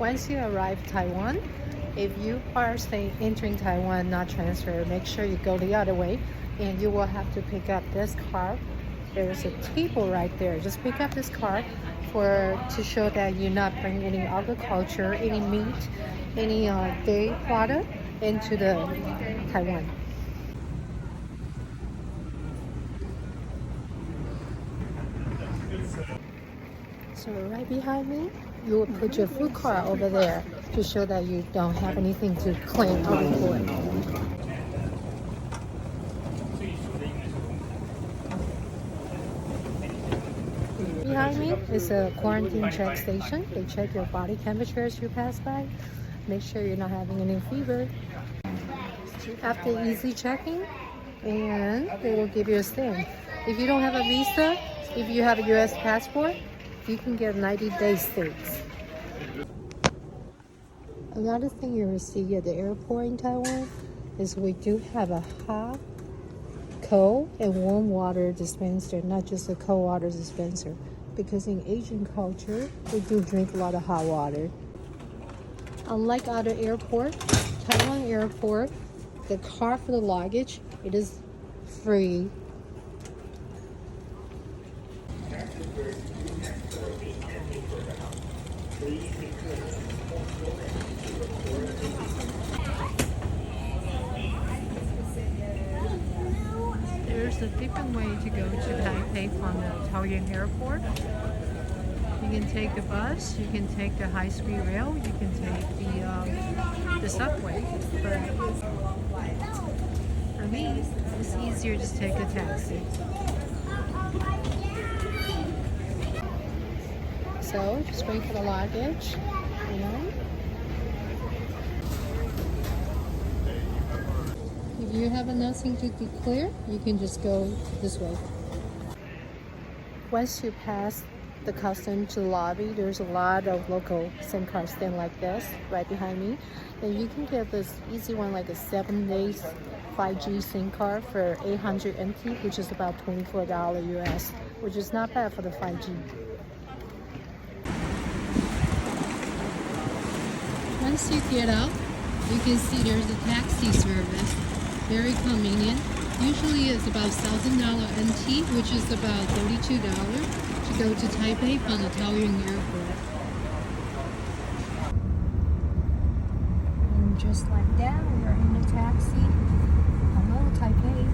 Once you arrive Taiwan, if you are entering Taiwan, not transfer, make sure you go the other way and you will have to pick up this card. There's a table right there. Just pick up this card to show that you're not bringing any agriculture, any meat, any dairy product into the Taiwan. So right behind me, you will put your food card over there to show that you don't have anything to claim or report. Behind me is a quarantine check station. They check your body temperature as you pass by. Make sure you're not having any fever. After easy checking, and they will give you a stamp. If you don't have a visa, if you have a US passport, you can get 90-day stays. Another thing you will see at the airport in Taiwan is we do have a hot, cold, and warm water dispenser, not just a cold water dispenser. Because in Asian culture, we do drink a lot of hot water. Unlike other airports, Taiwan airport, the card for the luggage, it is free. There's a different way to go to Taipei from the Taoyuan airport. You can take the bus, you can take the high-speed rail, you can take the subway. But for me, it's easier to take a taxi. So just wait for the luggage. If you have nothing to declare, you can just go this way. Once you pass the customs to the lobby, there's a lot of local SIM card stand like this right behind me. And you can get this easy one, like a 7 days 5G SIM card for 800 NT, which is about $24 US, which is not bad for the 5G. Once you get out, you can see there's a taxi service. Very convenient. Usually it's about $1,000 NT, which is about $32 to go to Taipei from the Taoyuan airport. And just like that, we are in the taxi. Hello, Taipei.